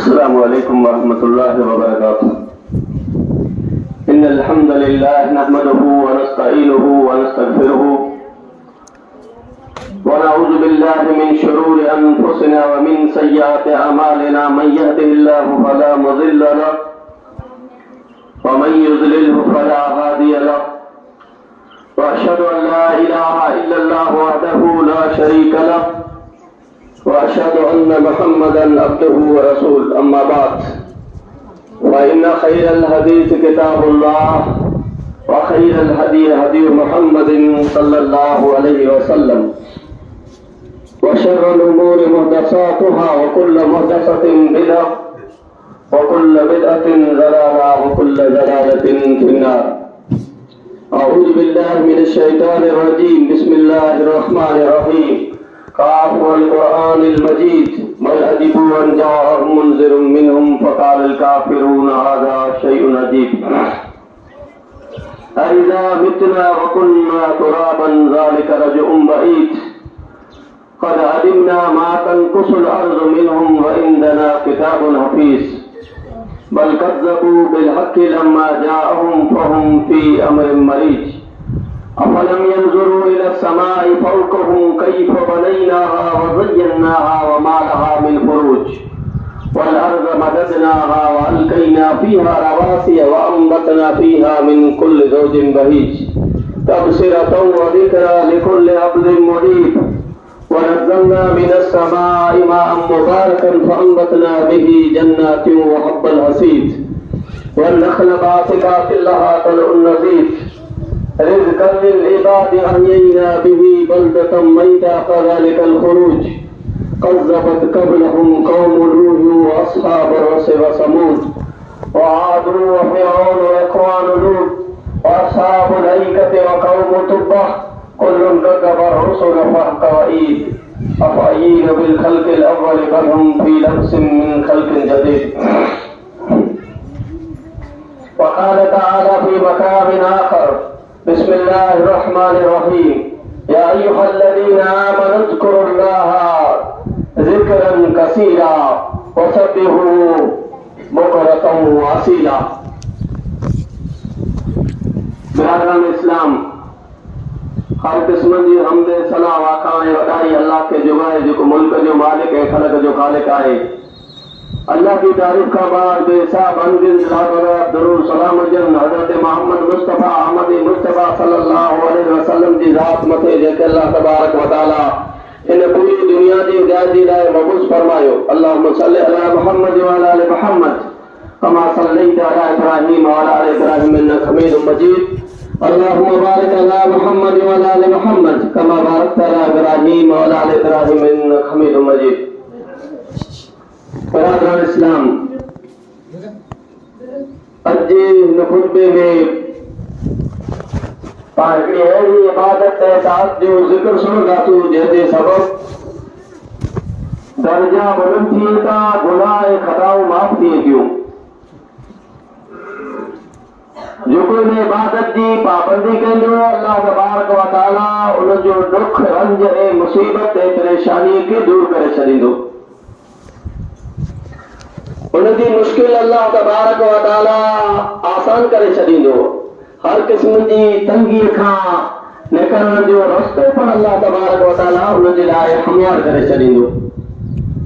السلام علیکم ورحمۃ اللہ وبرکاتہ. ان الحمد للہ نحمده ونستعینه ونستغفره ونعوذ باللہ من شرور انفسنا ومن سیئات اعمالنا من يهده الله فلا مضل له ومن يضلله فلا هادي له واشهد ان لا اله الا الله وحده لا شريك له وأشهد أن محمدا عبده ورسوله. أما بعد فإن خير الحديث كتاب الله وخير الهدي هدي محمد صلى الله عليه وسلم وشر الأمور محدثاتها وكل محدثة بدعة وكل بدعة ضلالة وكل ضلالة في النار. أعوذ بالله من الشيطان الرجيم. بسم الله الرحمن الرحيم. قاف والقرآن المجيد بل عجبوا أن جاءهم منذر منهم فقال الكافرون هذا شيء عجيب أإذا متنا وكنا ترابا ذلك رجع بعيد قد علمنا ما تنقص الأرض منهم وعندنا كتاب حفيظ بل كذبوا بالحق لما جاءهم فهم في أمر مريج أفلم ينظروا إلى السماء فوقهم كيف بنيناها وزيناها وما لها من فروج والأرض مددناها وألقينا فيها رواسي وأنبتنا فيها من كل زوج بهيج تبصرة وذكرى لكل عبد منيب ونزلنا من السماء ماء مباركا فأنبتنا به جنات وحب الحصيد والنخل باسقات لها طلع نضيد رزقا للعباد أحيينا به بلدة ميتا كذلك الخروج كذبت قبلهم قوم نوح وأصحاب الرس وثمود وعاد وفرعون وإخوان لوط وأصحاب الأيكة وقوم تبع كل كذب الرسل فحق وعيد أفعين بالخلق الأول بل هم في لبس من خلق جديد. وقال تعالى في مكان آخر بسم الله الرحمن الرحيم يا أيها الذين آمنوا اذكروا الله ذكرا كثيرا وسبحوه بكرة وأصيلا. برادران اسلام، ہر قسم کی حمد ثنا واقع وڈائی اللہ کے جو ہے جو ملک جو مالک ہے خلق جو خالق ہے. اللہ کی تعریف کا بعد بے حساب انگن درود سلام جن حضرت محمد مصطفیٰ احمد مصطفیٰ صلی اللہ علیہ وسلم کی ذات متے جے کہ اللہ تبارک و تعالی ان پوری دنیا دی ہدایت دی رائے مبعوث فرمایو. اللهم صل علی محمد وعلى آل محمد كما صليت على ابراہیم وعلى آل ابراہیم انك حمید مجید. اللهم بارك على محمد وعلى آل محمد كما باركت على ابراہیم وعلى آل ابراہیم انك حمید مجید. برادران اسلام، اج خطبے میں پاکڑی ایسی عبادت ہے ساتھ جو ذکر سن گا تو جیسے سبب درجہ بلند تھیے تا گناہ خطاؤں معاف تھیے کیوں. جو کوئی نے عبادت دی پابندی کندو اللہ تبارک و تعالی ان جو دکھ رنج ہے مصیبت ہے پریشانی کی دور کرے چھڈیندو. ان کی مشکل اللہ تبارک و تعالی آسان کرے چھڈیندو. ہر قسم کی تنگی کھان نکلن جو رستے پر اللہ تبارک و تعالی ان کے لائے ہموار کرے چھڈیندو.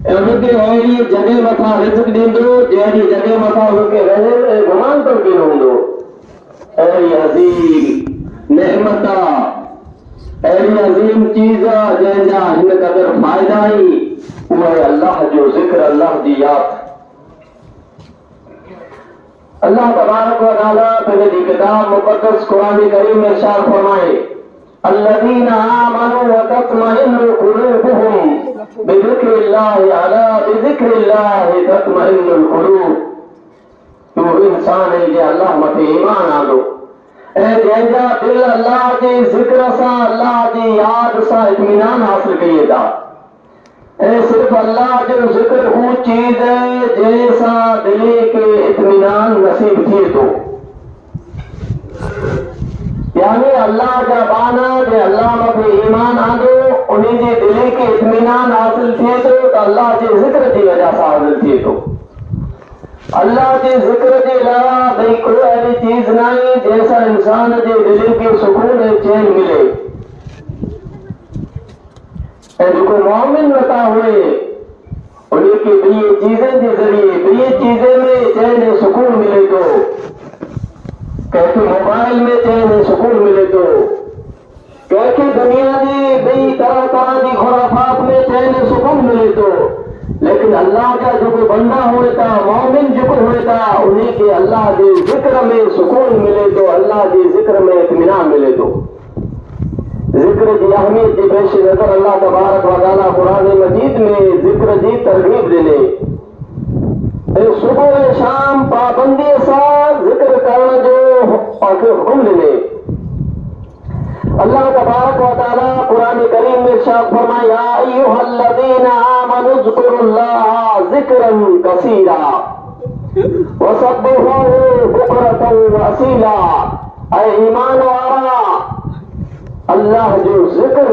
ان کے اہلی جگہ مٿا رزق ڏیندو جہڑی جگہ مٿا ان کے رہے گمان تو کی ہوندو. اہلی عظیم نعمت اہلی عظیم چیز جن جا ہن قدر فائدہ ہی وہ اللہ جو ذکر اللہ دی یاد. اللہ تبارک و تعالیٰ پہلے کتاب مقدس قرآن کریم میں ارشاد فرمائے الذین آمنوا وتطمئن قلوبهم بذکر اللہ الا بذکر اللہ تطمئن القلوب. تو انسان ہے جو اللہ متے ایمان آلو اے جنجا دل اللہ کے ذکر سا اللہ کی یاد سا اطمینان حاصل کیے گا. اے صرف اللہ جو ذکر وہ چیز ہے جیسا دلی کے اطمینان نصیب تھی تو یعنی اللہ کا بانا جو اللہ میں ایمان آدو انہیں جی دلی کے اطمینان حاصل تھے تو اللہ کے ذکر کی وجہ سے حاصل تھے تو اللہ کے ذکر کے علاوہ بھئی کوئی ایسی چیز نہیں جیسا انسان کے دل کے سکون چین ملے. جو مومن نتا ہوئے انہیں کی بھی یہ چیزیں کے ذریعے بھی یہ چیزیں میں چین سکون ملے تو کہتے موبائل میں چین سکون ملے تو کہتے دنیا کی بھی طرح طرح کی خرافات میں چین سکون ملے تو لیکن اللہ کا جو کوئی بندہ ہوئے تھا مومن جو کوئی ہوئے تھا انہیں کے اللہ کے ذکر میں سکون ملے تو اللہ کے ذکر میں اطمینان ملے تو ذکر کی اہمیت کی پیش نظر اللہ تبارک و تعالیٰ قرآن مجید میں ذکر کی ترغیب دینے صبح شام پابندی ساتھ ذکر کرنا جو حکم دینے اللہ تبارک و تعالیٰ قرآن کریم میں ارشاد فرمایا یا ایھا الذین آمنوا اذکروا اللہ ذکرا کثیرا وسبحوہ بکرۃ واصیلا. اے ایمان والا اللہ جو ذکر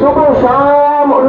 صبح شام ان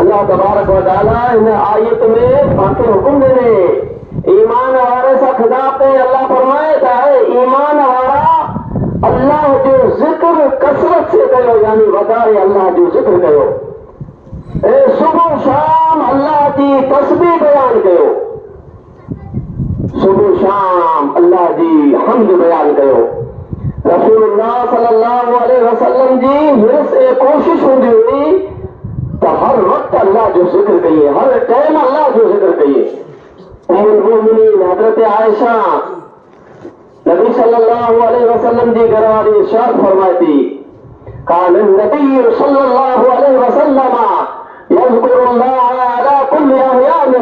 اللہ تبارک و تعالیٰ ان آیت میں باقی حکم دینے ایمان والے سا خطاب پہ اللہ فرمائے ہے ایمان والا اللہ جو ذکر کثرت سے کرو یعنی بتائے اللہ جو ذکر کرو صبح شام اللہ کی تسبیح بیان کرو صبح شام اللہ کی حمد بیان کرو. رسول اللہ صلی اللہ علیہ وسلم جی حرص کوشش ہوندی ہوئی تو ہر وقت اللہ جو ذکر کریے ہر ٹائم اللہ جو ذکر کریے. ام المؤمنین حضرت عائشہ نبی صلی اللہ علیہ وسلم کی گھر والی ارشاد فرماتی کان النبی صلی اللہ علیہ وسلم یذکر اللہ علی کل احیانہ.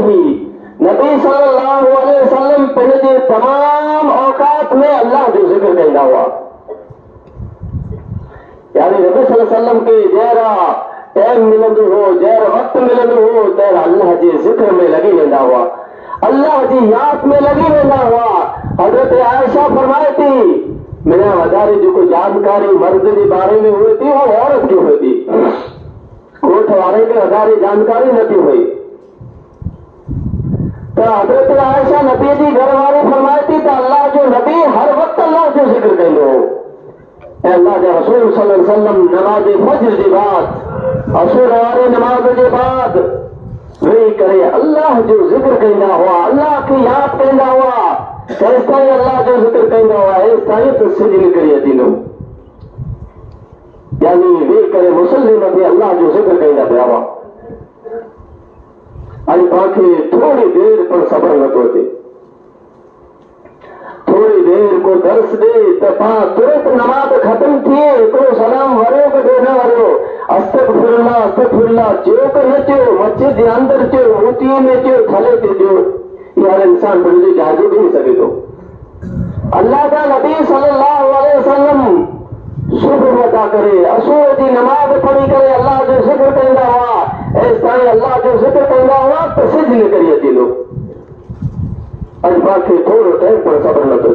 نبی صلی اللہ علیہ وسلم پنجے تمام اوقات میں اللہ جو ذکر کہندا ہوا یعنی نبی صلی اللہ علیہ وسلم کے جہرا ٹائم ملندو ہو جہرا وقت ملندو ہو تیرا اللہ کے ذکر میں لگی ویندا ہوا اللہ کی یاد میں لگی رہنا ہوا. حضرت عائشہ فرمائی تھی میرا وزارے جو کوئی جانکاری مرد کے بارے میں ہوئی تھی وہ عورت کی ہوئی تھی کوٹ والے کے وزارے جانکاری نہ تھی ہوئی تو حضرت عائشہ نبی کی گھر والے فرمائی تھی تو اللہ جو نبی ہر وقت اللہ جو ذکر کہیں گے اے اللہ کے رسول صلی اللہ علیہ وسلم نماز فجر کے بعد عصر والے نماز کے بعد وہی کرے اللہ جو ذکر کہنا ہوا اللہ کی یاد کہنا ہوا اس طرح اللہ جو ذکر کہنا ہوا اس طرح تو سجن کریے دینوں یعنی وہی کرے مسلم بھی اللہ جو ذکر کہنا پیا ہوا. اج باقی تھوڑی دیر پر صبر نہ ہوتے تھوڑی دیر کو درس دے تو ترت نماز ختم تھیے کو سلام ورو کو دینا ورو استغفر اللہ چوک نہ چو مسجد کے اندر چو موتی میں چو تھلے تے چو یار انسان بڑی جاجو بھی نہیں سکے تو اللہ کا نبی صلی اللہ علیہ وسلم صبح ادا کرے اصول کی نماز پڑھی کرے اللہ جو ذکر کہنا ہوا اس طرح اللہ جو ذکر کہنا ہوا تو سجن کریے تھی لوگ اج باقی تھوڑے ٹائم پر صبر نہ تو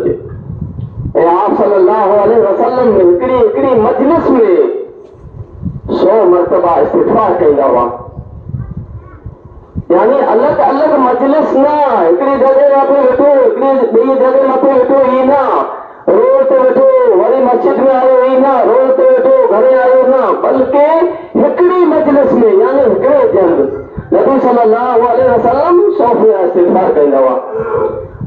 اے آپ صلی اللہ علیہ وسلم نے اکڑی مجلس میں 100 مرتبہ استغفار کہنا ہوا یعنی الگ الگ مجلس نہ اکڑی جگہ پہ بیٹھو اکڑی بی جگہ پہ بیٹھو ہی نہ روڈ پہ بیٹھو وری مسجد میں آئے ہی نہ روڈ پہ بیٹھو گھرے آئے نہ بلکہ اکڑی مجلس میں یعنی اکڑے جنگ نبی صلی اللہ علیہ وسلم 100 پھیرا استغفار کہنا ہوا.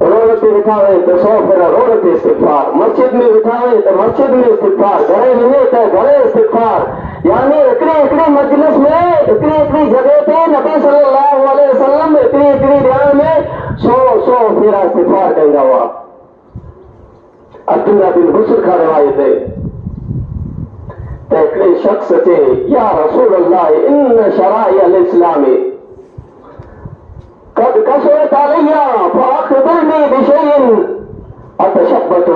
روڈ پہ بٹھاوے تو 100 پھیرا روڈ پہ استغفار مسجد میں بٹھاوے تو مسجد میں استغفار گھرے میں تو گھرے استغفار یعنی اکڑی مجلس میں اکڑی جگہ پہ نبی صلی اللہ علیہ وسلم اکڑی جگہ میں 100 پھیرا استغفار کہنا ہوا. عبداللہ بن بصر کا روایت ہے ایک شخص سے یا رسول اللہ ان شرائع الاسلام قد کثرت علی فاخبرنی بشیء اتشبت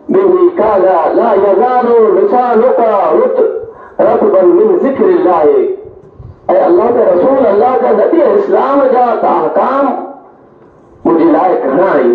به قال لا یزال لسانک رطبا من ذکر اللہ. اے اللہ کے رسول اللہ کا نبی اسلام جا احکام مجھے لائق گھنائی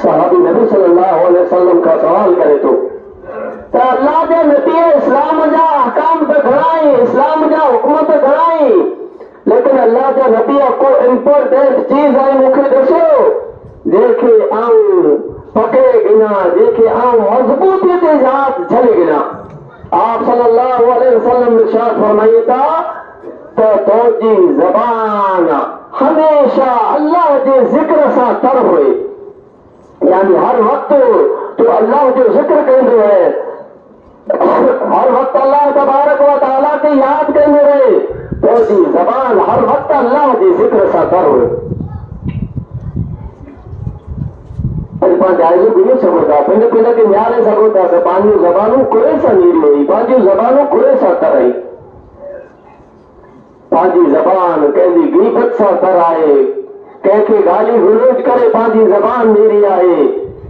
صحابی نبی صلی اللہ علیہ وسلم کا سوال کرے تو اللہ کے نبی اسلام جا احکام تو گھڑائیں، اسلام جا حکومت گھڑائیں، لیکن اللہ کے نبی کو امپورٹنٹ چیز ہے مکھے دسو دیکھے آؤں پکے گنا، دیکھے آؤں مضبوطی کے ذات جھلے گنا۔ آپ صلی اللہ علیہ وسلم ارشاد فرمائیے تھا تو جی زبان ہمیشہ اللہ کے ذکر سے تر ہوئے، یعنی ہر وقت تو اللہ جو ذکر کہندے ہے، ہر وقت اللہ تبارک و تعالیٰ کی یاد کرنے رہے تو جی زبان ہر وقت اللہ کی ذکر سے تر ہوئے۔ جائزو بھی نہیں سکتا پہلے پہلے کہ نیارے سکتا کہ پانچ زبانوں کوئی سا نیری ہوئی، پانچ زبانوں کوئی سا تر آئی، پانچ زبان کہندی غیبت سا تر آئے، کہہ کے گالی گلوچ کرے پانچ زبان نیری آئے،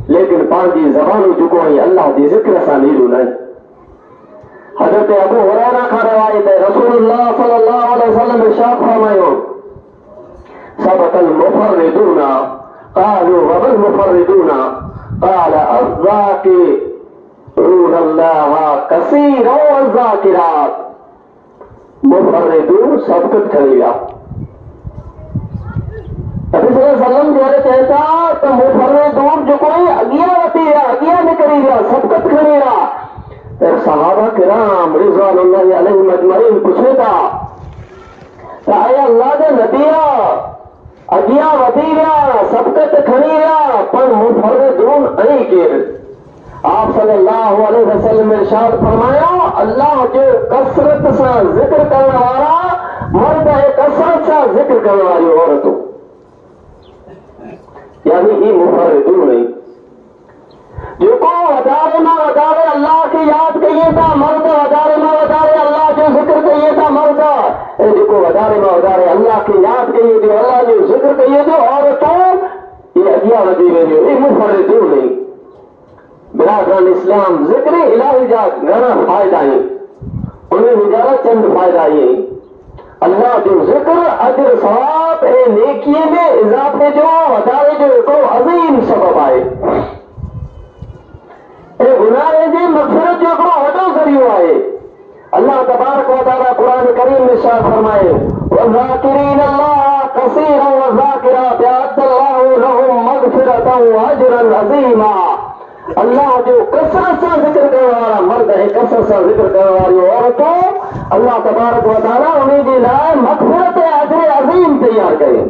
لیکن پانچ زبانوں جو کوئی اللہ دی ذکر سا نیرو نہیں۔ حضرت ابو ہریرہ کا روایت ہے، رسول اللہ صلی اللہ علیہ وسلم ارشاد فرمائے سبق المفردون قالوا وما المفردون قال الذاكرون الله كثيرا والذاكرات۔ مفردون سبقت کرے گا، نبی صلی اللہ علیہ وسلم جو کہتا تو مفردون جو کوئی اگیا ہوتی ہے، اگیا نکلی گا، سبقت کرے گا۔ پھر صحابہ کرام رضوان اللہ علیہم اجمعین پوچھے تھا کہ اے اللہ کے نبی اگیا وتی گیا، سبقت کھڑی گیا، پر مفردون نہیں کے۔ آپ صلی اللہ علیہ وسلم ارشاد فرمایا اللہ جو کثرت سے ذکر کرنے والا مرد ہے، کثرت سے ذکر کرنے والی عورتوں، یعنی یہ مفردون نہیں۔ جو کو ودارے میں ودارے اللہ کی یاد کہیے تھا مرد، ودارے میں ودارے اللہ جو ذکر کہیے تھا مرد، جو کو ودارے میں ودارے اللہ کی یاد کہیے تھے، اللہ جو ذکر کہیے تھے عورتوں یہ اگیا ودی رہے، یہ مفردون نہیں۔ برادران اسلام ذکر الہی جا گھنا فائدہ ہے، انہیں نجارہ چند فائدہ یہ اللہ جو ذکر اجر ثواب اے نیکیے میں اضافے جو ودارے جو کو عظیم سبب آئے، اے گناہ جی مغفرت جو کو وڈو ذریعہ آئے۔ اللہ تبارک و تعالی قرآن کریم میں ارشاد فرمائے والذاکرین اللہ کثیرا والذاکرات اعد اللہ لهم مغفرتا واجرا عظیما۔ اللہ جو کثرت سے ذکر کرنے والا مرد ہے، کثرت سے ذکر کرنے والی عورتوں، اللہ تبارک و تعالی انہیں کے لائے مغفرت اجر عظیم تیار کریں،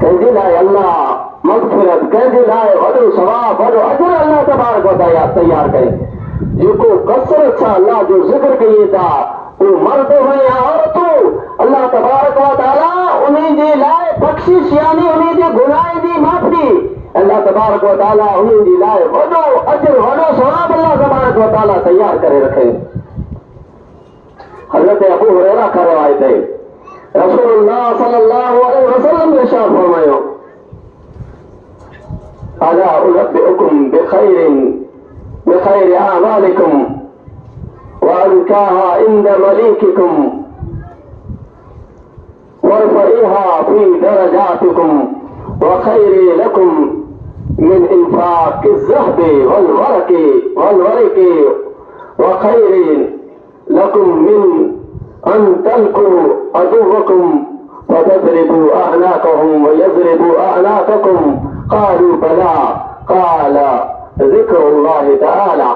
کہیں لائے اللہ مغفرت، کہیں لائے وڈو ثواب وڈو اجر اللہ تبارک و تعالی تیار کریں۔ جو کو کثرت سے اللہ جو ذکر کیے تھا وہ مرد ہوئے یا عورتوں، اللہ تبارک و تعالی انہیں کے لائے بخشش یعنی انہیں کے گناہ دی معافی اللہ تبارک و تعالی انہیں دی لائے وڈو اجر وڈو ثواب اللہ تبارک و تعالی تیار کرے رکھے۔ حضرت ابو ہریرہ کا روایت ہے، رسول اللہ صلی اللہ علیہ وسلم نے ارشاد فرمایا الا انبئکم بخیر اعمالکم وازکاها عند ملیککم وارفعیها فی درجاتکم وخیر لکم من انفاق الذهب والورق وخیر لکم من ان تلقوا عدوکم فتضربوا اعناقهم ويضربوا اعناقكم قالوا بلى قال ذکر اللہ تعالی۔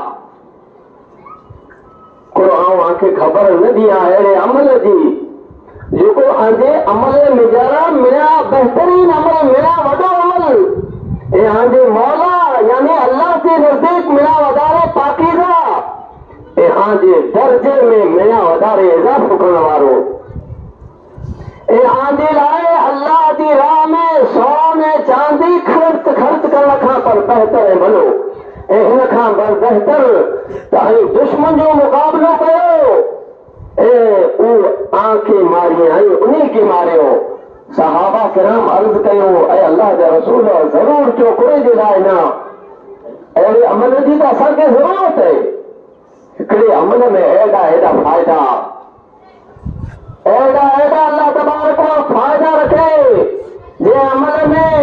قرآن آنکھیں خبر نہ دیا ہے عمل جی جو کو آنجے عمل مجارہ میرا بہترین عمل میرا وڈو عمل اے آنجے مولا یعنی اللہ کے نزدیک میرا ودارے پاکیزہ اے آنجے درجے میں میرا ودارے اضافہ کرنے والو اے آنجے لائے اللہ دی راہ میں سونے چاندی خرچ کر رکھا پر بہتر ہے بنو اے ان کھاں بہتر تاہی دشمن جو مقابلہ کرو اے او آنکھیں ماری آئی انہی کی مارے ہو۔ صحابہ کرام عرض کہو اے اللہ کے رسول ضرور جو کوئی دلائے نا اے عمل جی کا سر کے ضرورت ہے، ہکڑے عمل میں ایڈا فائدہ ایڈا اللہ تبارک و فائدہ رکھے جے عمل میں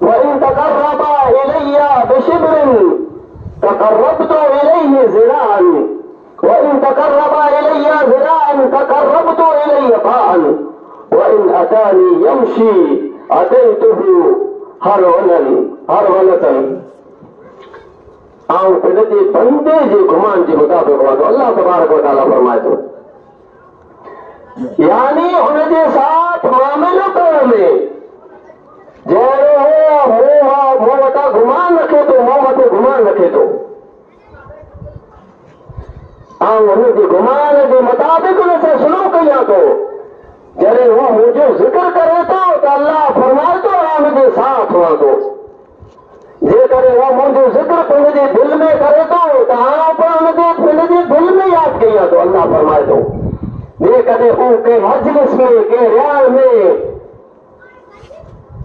وإن تقربا إلي بشبر تقربت إليه ذراعا وإن تقربا إلي ذراعا تقربت إليه باعا وإن أتاني يمشي أتيته هرولة آؤں پنجے بندے جي گمان جي مطابق وادو اللہ تبارک و تعالی فرمائے تو یعنی ان جي ساتھ معاملو کرنے میں جہڑو وٹا گمان رکھے تو متے گمان رکھے تو ان کے گمان کے مطابق ان سے سلوک کیا تو جڑے وہ مجھے ذکر کرے تو اللہ فرمائے تو ان کے ساتھ ہوا تو جے کرے وہ مجھے ذکر پنجے دل میں کرے تو ہاں پر ان کے پنجے دل میں یاد کیا تو اللہ فرمائے تو جے کرے ان کے مجلس میں کے ریاض میں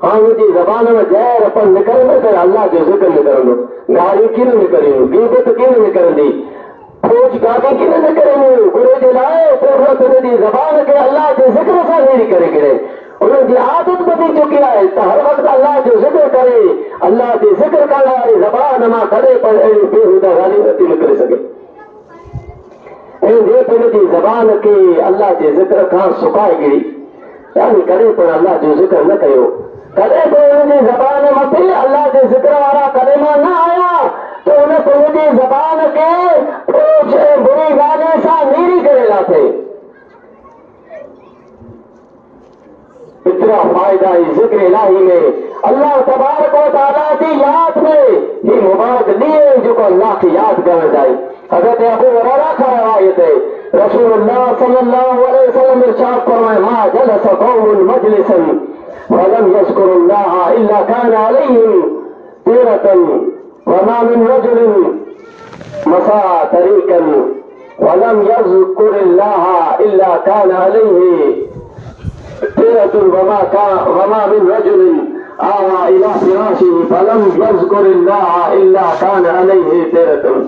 ہاں مجھے زبان میں جہر اپن نکلنے تو اللہ جو ذکر نہ کرو گاڑی کی نہ کریں غیبت کی نہ کریں فوج گاڑی کی نہ کریں گرے جلائے تو زبان کے اللہ جو ذکر سے نہیں کرے گرے انہوں نے عادت بدی چکی ہے تو ہر وقت اللہ جو ذکر کرے اللہ کے ذکر کا زبان نہ کرے پر بے ہودہ گالی نہ کرے سکے جی پہلے جی زبان کے اللہ کے ذکر کھاں سکائے گئی یعنی کرے پر اللہ جو ذکر نہ کہو کرے تو انہیں زبان متے اللہ کے ذکر والا کلمہ نہ آیا تو انہیں پہلے زبان کے بری گانے سا نیری کرے گا تھے اتنا فائدہ ذکر الہی میں اللہ تبارک و تعالیٰ کی یاد میں یہ مبارک لیے جو کو اللہ کی یاد کرنا چاہیے حضرت ابو ہریرہ کا روایت ہے رسول اللہ صلی اللہ علیہ وسلم ارشاد فرمائے ما جلس قوم مجلسا ولم يذكر الله الا كان عليهم طيرة وما من رجل مسا طريقا ولم يذكر الله الا كان عليه طيرة وما من رجل آوى الى فراشه فلم يذكر الله الا كان عليه طيرة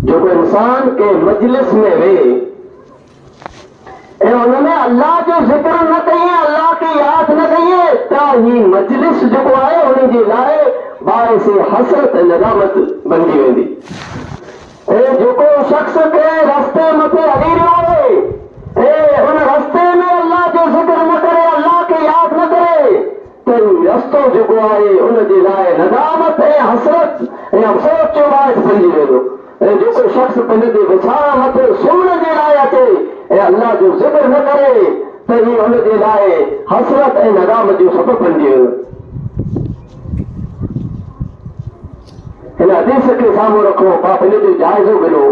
جو انسان کے مجلس میں رہے انہوں نے اللہ جو ذکر نہ کہیے اللہ کی یاد نہ کہیے تا ہی مجلس جو آئے انہیں جی لائے باعث حسرت ندامت بندی ویندی جو کو شخص کے رستے متے حریر ہوئے ان رستے میں اللہ جو ذکر نہ کرے اللہ کی یاد نہ کرے تو رستوں جو آئے انہیں جی لائے ندامت حسرت افسوس جو باعث بندی ویندو جو کوئی شخص پہلے دے بچھانا مت سننے دے لائے تھے اللہ جو ذکر نہ کرے تو یہ انہیں دے لائے حسرت ندامت جو سبب بن دیے حدیث کے سامنے رکھو پہلے جو جائزو ملو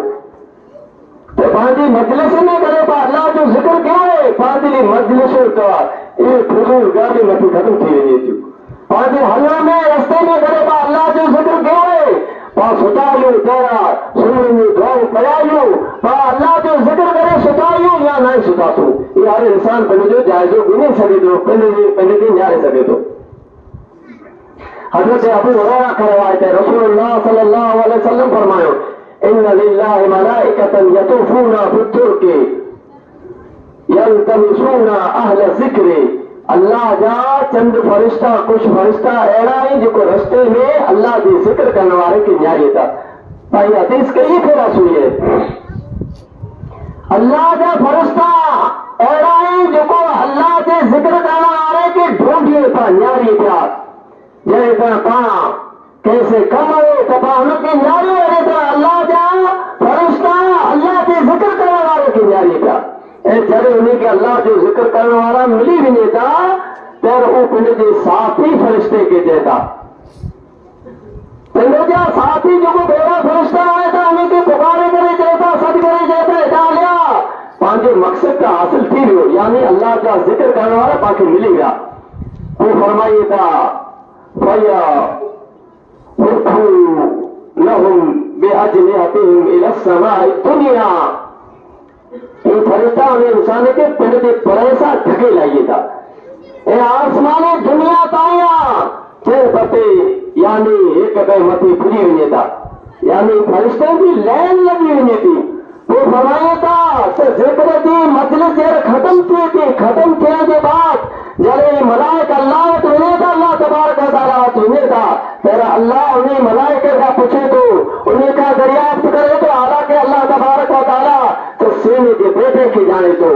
تو پانچی مجلس میں کرے پا اللہ جو ذکر کیا ہے پانچی مجلس کا یہ فضول گاڑی میں ختم تھی رہی تھی پانچی حلوہ میں رستے میں کرے پا اللہ جو ذکر کیا ہے ستایو تیرا سننے دعاؤں پیایو اللہ جو ذکر کرے ستایو یا نہیں ستاتو یہ ہر انسان پہلے جو جائزوں بھی نہیں سکے تو پہلے دن جا نہیں سکے تو حضرت ابو ہریرہ کا روایت ہے رسول اللہ صلی اللہ علیہ وسلم فرمایا ان للہ ملائکۃ یطوفون بالطرق یلتمسون اہل ذکر اللہ جا چند فرشتہ کچھ فرشتہ ایڑا ہی جو کو رستے میں اللہ کی ذکر کرنے والے کی نیاری تھا بھائی حدیث کے ہی پھر سوئی ہے اللہ جا فرشتہ ایڑا ہی جو کو اللہ کے ذکر کرنے والے کی ڈھونڈیے تھا نیاری تھا جیسا پا کیسے کم ہوئے تبا ان کی نیاری ہوئے تھا اللہ جا فرشتہ اللہ کے ذکر کرنے والے کی نیاری تھا جڑے انہیں کہ اللہ جو ذکر کرنے والا ملی بھی نہیں تھا پھر وہ پہلے جو ساتھی فرشتے کے دیتا پہلے جو ساتھی جو کو بیڑا فرشتہ آیا تھا انہیں کہ پکارے کرے دیتا سد کرے دیتا اٹھا لیا پانچے مقصد کا حاصل تھی ہو یعنی اللہ کا ذکر کرنے والا باقی ملی گیا وہ فرمائیے تھا فیا لهم بأجنحتهم إلى السماء الدنيا یہ فرشتہ انہیں انسان کے پہلے پریسا ڈھکے لائیے تھا اے آسمان دنیا تایا پھر بتے یعنی ایک بے متی پھری ہوئی تھا یعنی فرشتے کی لین لگی ہوئی تھی وہ فرمایا تھا کہ ذکر دی مجلس جب ختم تھی ختم کیا کے بعد جب ملائک اللہ تو انہیں تھا اللہ تبارک و تعالیٰ تو انہیں تھا پھر اللہ انہیں ملائکہ کا پوچھے تو انہیں کا دریافت کرے تو حالانکہ اللہ تبارک و تعالیٰ تو سینے کے بیٹے کی جانے تو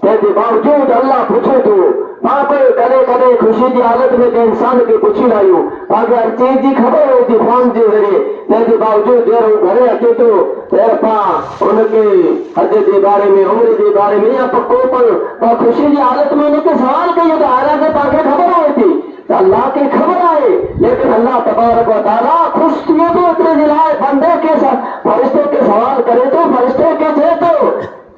کے باوجود اللہ پوچھے تو وہاں پہ کدے کدے خوشی کی حالت میں کہ انسان کی پوچھی لائیو آگے ہر چیز کی خبر ہوتی فون کے ذریعے کے باوجود دیر گھرے اچے تو دیر پا ان کے حج کے بارے میں عمر کے بارے میں یا پکو پر خوشی کی حالت میں ان کے سوال کہیے تو حالانکہ تاکہ خبر ہوئی تھی تو اللہ کی خبر آئے لیکن اللہ تبارک و تعالیٰ خوش کیے تو اتنے دلائے بندے کے ساتھ فرشتے کے سوال کرے تو فرشتے کے تھے تو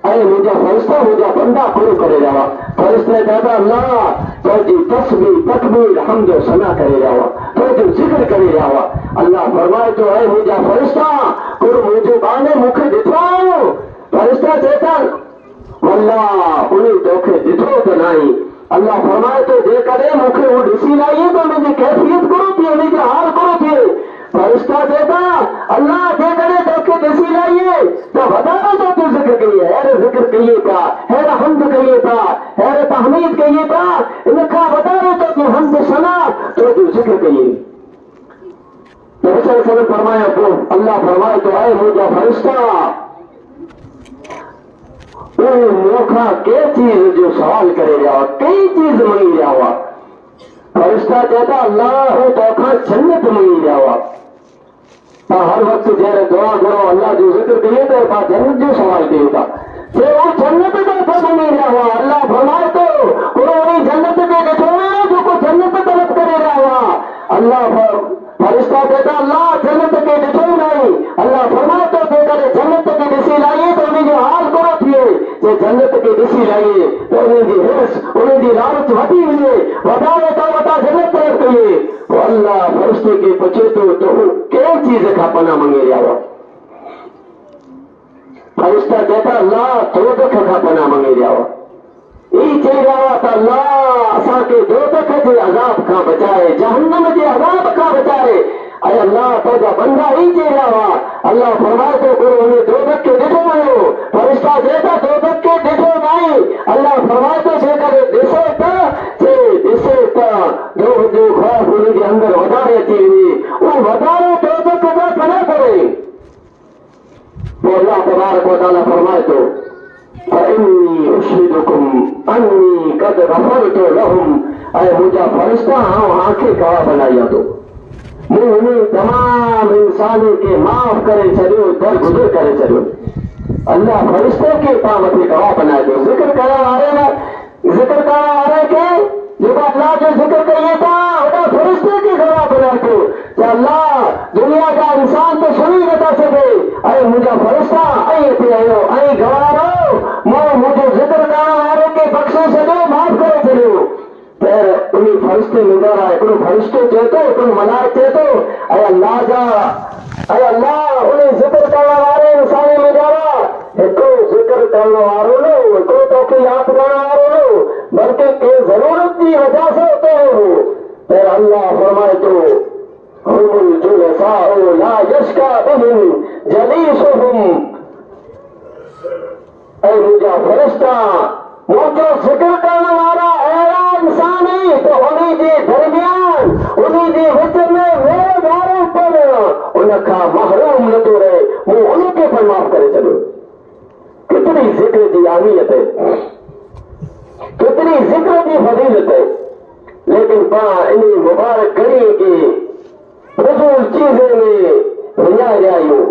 اے مجھے فرشتہ مجھے بندہ پورو کرے جاوا فرشتے کہتا اللہ تو جی تسبیح تکبیر حمد و ثنا کرے جاوا تو جو ذکر کرے جاوا اللہ فرمائے تو اے مجھے فرشتہ اور مجھے بانے مکھے دکھاؤ فرشتہ کہتا واللہ انہیں دھوکے دکھو تو نہیں اللہ فرمائے تو جے کرے مکھے وہ ڈسی لائیے تو مجھے کیفیت کرو تھی مجھے حال کرو تھی فرشتہ دیتا اللہ جے کرے تو کے ڈسی لائیے تو بتانا تو تو ذکر کہیے ہے ذکر کہیے تھا ہے حمد کہیے تھا ہے تحمید کہیے تھا انکھا بتانا تو کہ حمد سنا تو ذکر کہیے تو وسلم فرمایا تو اللہ فرمائے تو آئے مجھا فرشتہ موقع کے چیز جو سوال کرے جاؤ کئی چیز منگی جاؤ فرشتہ کہتا اللہ ہو تو جنت منگی جاؤ ہر وقت جہاں دعا کرو اللہ جو ذکر کریے تو جنت جو سوال کیے تھا پھر وہ جنت کا منگی جاؤ اللہ فرمائے تو انہیں جنت کے دکھاؤ جو کو جنت طلب کرے جاؤ اللہ فرشتہ کہتا اللہ جنت کے دکھو نہیں اللہ فرمائے تو دے کرے جنت کے ڈسی لائیے تو انہیں جو حال کرو تھے جو جنت کے ڈسی لائیے تو انہیں دی حرص انہیں دی لالچ وٹی ہوئے وٹاوے تو وٹا جنت طرف کہیے وہ اللہ فرشتے کے پچھے تو کئی چیز کا پناہ منگے جاؤ فرشتہ کہتا اللہ دوزخ کا پناہ منگے جاؤ یہ چاہیے رہا تھا اللہ اساں کے دوزخ کے عذاب کا بچائے جہنم کے عذاب کا بچائے اے اللہ تو جا بندہ ہی چاہیے رہا اللہ فرمائے تو کرو انہیں دوزخ کے ڈٹھو ہو فرشتہ دیتا دوزخ کے ڈٹھو نہیں اللہ فرمائے تو سے کرے دسے تا جو خوف انہیں کے اندر ودارے اچھی ہوئی وہ ودارے دوزخ کا پناہ کرے تو اللہ تبارک و تعالیٰ فرمائے تو فإني أشهدكم أني قد غفرت لهم اے مجھا فرشتہ ہاں آنکھیں گواہ بنایا تو میں انہیں تمام انسانوں کے معاف کرے چلو در گزر کرے چلو اللہ فرشتے کے پامتی گواہ بنائے دو ذکر کرا آ رہے کہ جب اللہ جو ذکر کریے تھا وہ فرشتے کی گواہ بنائے تو کہ اللہ دنیا کا انسان تو سنی بتا سکے اے مجھا فرشتہ اے تھے اے گواہ رہو مجھے ذکر کرا آ رہے کہ بخشے چلو معاف کرے چلو پھر انہیں فرشتے نظر آئے انہیں فرشتے چاہتے انہیں ملائک چاہتے اے اللہ جا اے اللہ انہیں ذکر کرنا آرے انسانی میں جاوا ایک ذکر کرنا آرو لو ایک تو کی یاد کرنا آرو لو بلکہ کہ ضرورت کی وجہ سے ہوتے ہو پھر اللہ فرمائے تو ہم الجلساء لا یشکا بهم جلیسهم اے مجھا فرشتہ مجھے ذکر کرنا آرا ایرا انسانی تو انہیں دی درمیان انہیں دی وچر میں میرے دارے پر انہیں کا محروم نہ تو رہے وہ انہیں کے پر معاف کرے چلو کتنی ذکر دی اہمیت ہے کتنی ذکر دی فضیلت ہے لیکن انہیں مبارک کریے کہ رسول چیزیں میں رجا جائیو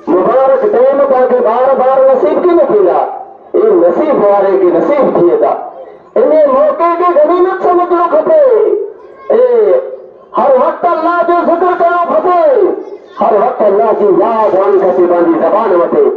مبارک ٹائم کا کہ بار بار نصیب کی نہ تھیلا یہ نصیب والے کی نصیب تھیے تھا انہیں موقع کی غنیمت سمجھ لو کھپے ہر وقت اللہ جو ذکر کرو کھپے ہر وقت اللہ کی یاد وان کھپی باندھی زبان وٹے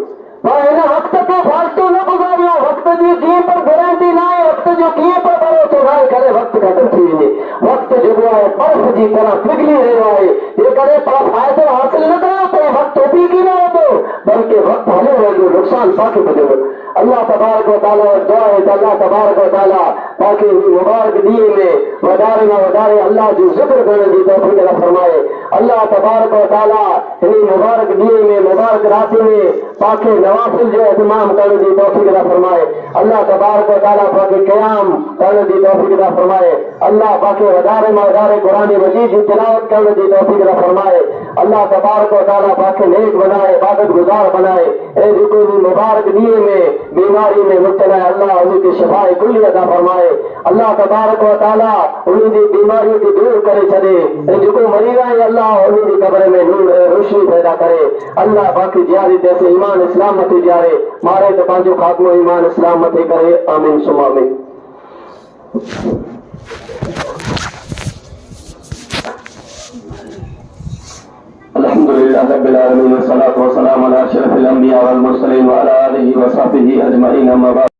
وقت کے فالتو نہ گزاریا وقت جو کیے پر گارنٹی نہ ہے وقت جو کیے پر بھروسہ نہ کرے وقت ختم تھی وقت جو ہے برف کی طرح پگھلی رہا ہے یہ کرے فائدہ حاصل نہ کرو تو وقت بھی کی نہ ہو بلکہ وقت ہمیں ہے جو نقصان پاکے بدے اللہ تبارک و تعالیٰ دعا ہے اللہ تبارک و تعالیٰ تاکہ مبارک دیے میں ودارے نہ ودارے اللہ جو ذکر کرنے کی توفیق عطا فرمائے اللہ تبارک و تعالیٰ انہیں مبارک دیے میں مبارک راتے میں پاک نوافل جو اہتمام کرنے کی توفیق عطا فرمائے اللہ تبارک و تعالیٰ پاک قیام کرنے کی توفیق عطا فرمائے اللہ پاک ودارے میں ودارے قرآن مجید کی تلاوت کرنے کی توفیق عطا فرمائے اللہ تبارک و تعالیٰ پاک نیک بنائے عبادت گزار بنائے اے جو مبارک دیے میں بیماری میں مبتلا ہے اللہ انہیں کی شفاء کلی عطا فرمائے اللہ تبارک و تعالیٰ انہیں کی بیماریوں کی دور کرے چلے جو مریض ہیں اللہ انہیں کی قبر میں نور روشنی پیدا کرے اللہ باقی جاری جیسے ایمان اسلام مت جارے مارے تو پانچوں خاتمہ ایمان اسلام مت کرے آمین ثم آمین الحمدللہ رب العالمین والصلاة والسلام علی اشرف الانبیاء والمرسلین وعلی آلہ وصحبہ اجمعین اما بعد